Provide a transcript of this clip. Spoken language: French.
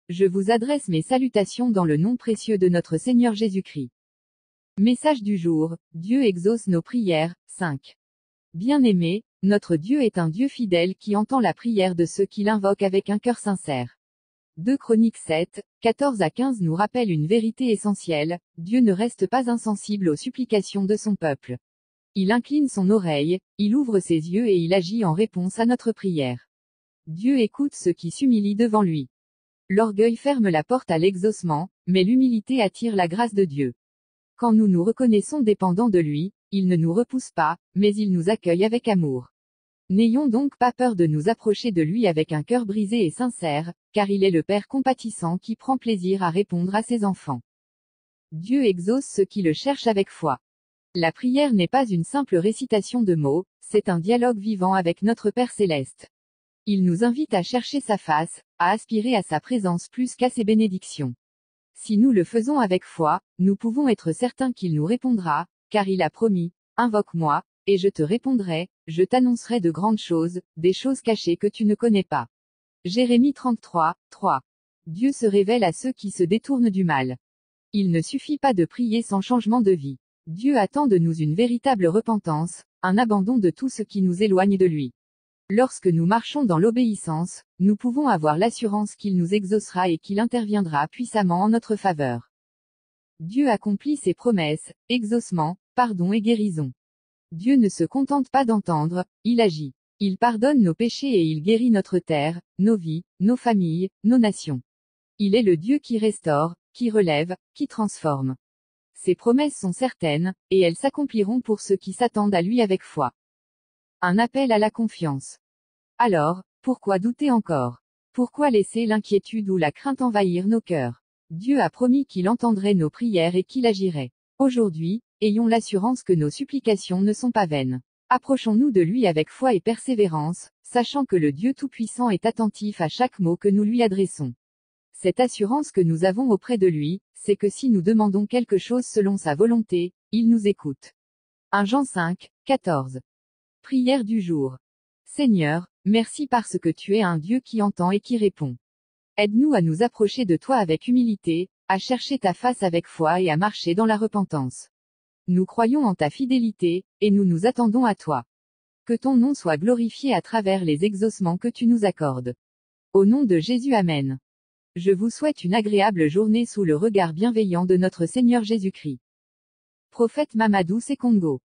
Je vous adresse mes salutations dans le nom précieux de notre Seigneur Jésus-Christ. Message du jour, Dieu exauce nos prières, 5. Bien-aimés, notre Dieu est un Dieu fidèle qui entend la prière de ceux qui l'invoquent avec un cœur sincère. 2 Chroniques 7, 14 à 15 nous rappelle une vérité essentielle, Dieu ne reste pas insensible aux supplications de son peuple. Il incline son oreille, il ouvre ses yeux et il agit en réponse à notre prière. Dieu écoute ceux qui s'humilient devant lui. L'orgueil ferme la porte à l'exaucement, mais l'humilité attire la grâce de Dieu. Quand nous nous reconnaissons dépendants de lui, il ne nous repousse pas, mais il nous accueille avec amour. N'ayons donc pas peur de nous approcher de lui avec un cœur brisé et sincère, car il est le Père compatissant qui prend plaisir à répondre à ses enfants. Dieu exauce ceux qui le cherchent avec foi. La prière n'est pas une simple récitation de mots, c'est un dialogue vivant avec notre Père céleste. Il nous invite à chercher sa face, à aspirer à sa présence plus qu'à ses bénédictions. Si nous le faisons avec foi, nous pouvons être certains qu'il nous répondra, car il a promis, « Invoque-moi, et je te répondrai, je t'annoncerai de grandes choses, des choses cachées que tu ne connais pas. » Jérémie 33, 3. Dieu se révèle à ceux qui se détournent du mal. Il ne suffit pas de prier sans changement de vie. Dieu attend de nous une véritable repentance, un abandon de tout ce qui nous éloigne de lui. Lorsque nous marchons dans l'obéissance, nous pouvons avoir l'assurance qu'il nous exaucera et qu'il interviendra puissamment en notre faveur. Dieu accomplit ses promesses, exaucement, pardon et guérison. Dieu ne se contente pas d'entendre, il agit. Il pardonne nos péchés et il guérit notre terre, nos vies, nos familles, nos nations. Il est le Dieu qui restaure, qui relève, qui transforme. Ses promesses sont certaines, et elles s'accompliront pour ceux qui s'attendent à lui avec foi. Un appel à la confiance. Alors, pourquoi douter encore? Pourquoi laisser l'inquiétude ou la crainte envahir nos cœurs? Dieu a promis qu'il entendrait nos prières et qu'il agirait. Aujourd'hui, ayons l'assurance que nos supplications ne sont pas vaines. Approchons-nous de lui avec foi et persévérance, sachant que le Dieu Tout-Puissant est attentif à chaque mot que nous lui adressons. Cette assurance que nous avons auprès de lui, c'est que si nous demandons quelque chose selon sa volonté, il nous écoute. 1 Jean 5, 14. Prière du jour. Seigneur, merci parce que tu es un Dieu qui entend et qui répond. Aide-nous à nous approcher de toi avec humilité, à chercher ta face avec foi et à marcher dans la repentance. Nous croyons en ta fidélité, et nous nous attendons à toi. Que ton nom soit glorifié à travers les exaucements que tu nous accordes. Au nom de Jésus, Amen. Je vous souhaite une agréable journée sous le regard bienveillant de notre Seigneur Jésus-Christ. Prophète Mamadou Sekongo.